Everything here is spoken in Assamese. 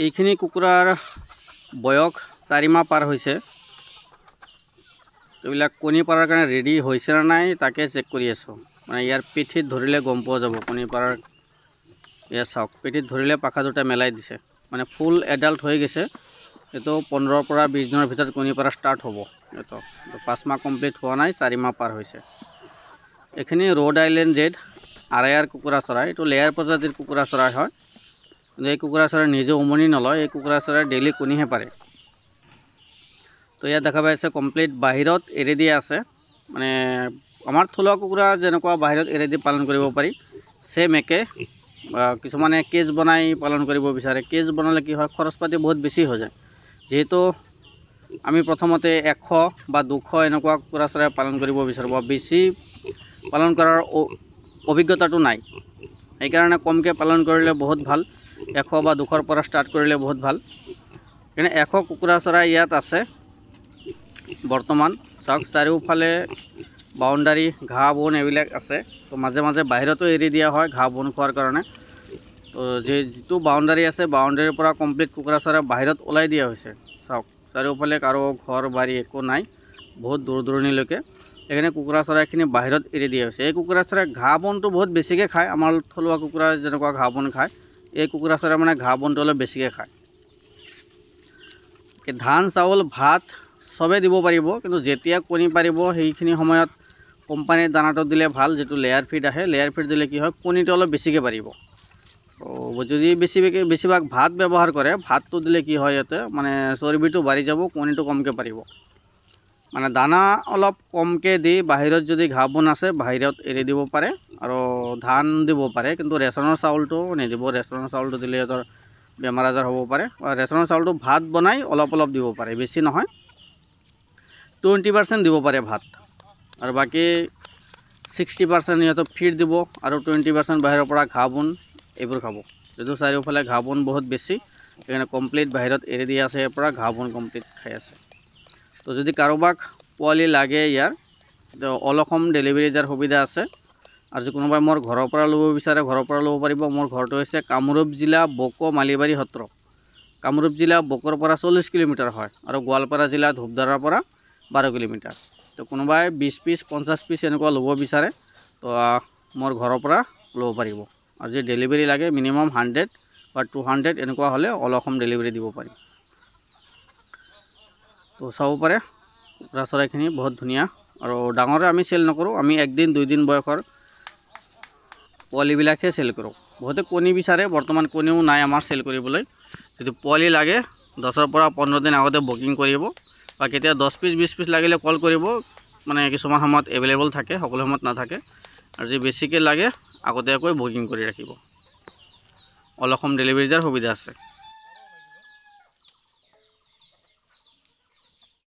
এইখিনি কুকুৰাৰ বয়স 4 মাহ পাৰ হৈছে। এইবিলাক কণী পাৰাৰ কাৰণে ৰেডি হৈছে না নাই তাকে চেক কৰি আছোঁ। মানে ইয়াৰ পিঠিত ধৰিলে গম পোৱা যাব কণী পাৰাৰ। এয়া চাওক, পিঠিত ধৰিলে পাখা দুটা মেলাই দিছে, মানে ফুল এডাল্ট হৈ গৈছে। এইটো 15 পৰা 20 দিনৰ ভিতৰত কণী পাৰা ষ্টাৰ্ট হ'ব। এইটো 5 মাহ কমপ্লিট হোৱা নাই, 4 মাহ পাৰ হৈছে। এইখিনি ৰ'ড আইলেণ্ড জেড RIR কুকুৰা চৰাই। এইটো লেয়াৰ প্ৰজাতিৰ কুকুৰা চৰাই হয়। কিন্তু এই কুকুৰা চৰাই নিজে উমনি নলয়, এই কুকুৰা চৰাই ডেইলি কণীহে পাৰে। তো ইয়াত দেখা পাইছে কমপ্লিট বাহিৰত এৰি দিয়া আছে। মানে আমাৰ থলুৱা কুকুৰা যেনেকুৱা বাহিৰত এৰি দি পালন কৰিব পাৰি, ছেম একে। কিছুমানে কেজ বনাই পালন কৰিব বিচাৰে। কেজ বনালে কি হয়, খৰচ পাতি বহুত বেছি হৈ যায়। যেহেতু আমি প্ৰথমতে 100 বা 200 এনেকুৱা কুকুৰা চৰাই পালন কৰিব বিচাৰোঁ, বা বেছি পালন কৰাৰ অভিজ্ঞতাটো নাই। সেইকাৰণে কমকৈ পালন কৰিলে বহুত ভাল। 100 বা 200ৰ পৰা ষ্টাৰ্ট কৰিলে বহুত ভাল। কিন্তু 100 কুকুৰা চৰাই ইয়াত আছে বৰ্তমান। চাওক, চাৰিওফালে বাউণ্ডাৰী, ঘাঁহ বন এইবিলাক আছে। তো মাজে মাজে বাহিৰতো এৰি দিয়া হয় ঘাঁহ বন খোৱাৰ কাৰণে। তো যিটো বাউণ্ডাৰী আছে, বাউণ্ডাৰীৰ পৰা কমপ্লিট কুকুৰা চৰাই বাহিৰত ওলাই দিয়া হৈছে। চাওক, চাৰিওফালে কাৰো ঘৰ বাৰী একো নাই, বহুত দূৰ দূৰণিলৈকে। সেইকাৰণে কুকুৰা চৰাইখিনি বাহিৰত এৰি দিয়া হৈছে। এই কুকুৰা চৰাই ঘাঁহ বনটো বহুত বেছিকৈ খায়। আমাৰ থলুৱা কুকুৰা যেনেকুৱা ঘাঁহ বন খায়, এই কুকুৰা চৰাই মানে ঘাঁহ বনটো অলপ বেছিকৈ খায়। ধান, চাউল, ভাত চবেই দিব পাৰিব, কিন্তু যেতিয়া কণী পাৰিব সেইখিনি সময়ত কোম্পানীৰ দানাটো দিলে ভাল, যিটো লেয়াৰ ফিড আহে। লেয়াৰ ফিড দিলে কি হয়, কণীটো অলপ বেছিকৈ পাৰিব। যদি বেছিভাগ ভাত ব্যৱহাৰ কৰে, ভাতটো দিলে কি হয়, ইয়াতে মানে চৰ্বিটো বাঢ়ি যাব, কণীটো কমকৈ পাৰিব। মানে দানা অলপ কমকৈ দি বাহিৰত যদি ঘাঁহ বন আছে বাহিৰত এৰি দিব পাৰে, আৰু ধান দিব পাৰে। কিন্তু ৰেচনৰ চাউলটো নিদিব। ৰেচনৰ চাউলটো দিলে সিহঁতৰ বেমাৰ আজাৰ হ'ব পাৰে। ৰেচনৰ চাউলটো ভাত বনাই অলপ অলপ দিব পাৰে, বেছি নহয়। 20% দিব পাৰে ভাত, আৰু বাকী 60% সিহঁতক ফিড দিব, আৰু 20% বাহিৰৰ পৰা ঘাঁহ বন এইবোৰ খাব। যিটো চাৰিওফালে ঘাঁহ বন বহুত বেছি, সেইকাৰণে কমপ্লিট বাহিৰত এৰি দিয়া আছে। ইয়াৰ পৰা ঘাঁহ বন কমপ্লিট খাই আছে। তো যদি কাৰোবাক পোৱালি লাগে ইয়াৰ, তো অল অসম ডেলিভাৰী দিয়াৰ সুবিধা আছে। আৰু যদি কোনোবাই মোৰ ঘৰৰ পৰা ল'ব বিচাৰে, ঘৰৰ পৰা ল'ব পাৰিব। মোৰ ঘৰটো হৈছে কামৰূপ জিলা, বকো, মালিবাৰী সত্ৰ। কামৰূপ জিলা বকোৰ পৰা 40 কিলোমিটাৰ হয়, আৰু গোৱালপাৰা জিলা ধূপধাৰাৰ পৰা 12 কিলোমিটাৰ। তো কোনোবাই 20 পিচ 50 পিচ এনেকুৱা ল'ব বিচাৰে, তো মোৰ ঘৰৰ পৰা ল'ব পাৰিব। আৰু যদি ডেলিভাৰী লাগে মিনিমাম 100 বা 200 এনেকুৱা হ'লে অল অসম ডেলিভাৰী দিব পাৰি। তো চাব পাৰে কুকুৰা চৰাইখিনি বহুত ধুনীয়া। আৰু ডাঙৰে আমি চেল নকৰোঁ, আমি 1 দিন 2 দিন বয়সৰ পোৱালিবিলাকহে চেল কৰোঁ। বহুতে কণী বিচাৰে, বৰ্তমান কণীও নাই আমাৰ চেল কৰিবলৈ। যদি পোৱালি লাগে 10ৰ পৰা 15 দিন আগতে বুকিং কৰিব, বা কেতিয়া 10 পিচ 20 পিচ লাগিলে কল কৰিব। মানে কিছুমান সময়ত এভেইলেবল থাকে, সকলো সময়ত নাথাকে। আৰু যদি বেছিকৈ লাগে আগতীয়াকৈ বুকিং কৰি ৰাখিব। অল অসম ডেলিভাৰী দিয়াৰ সুবিধা আছে।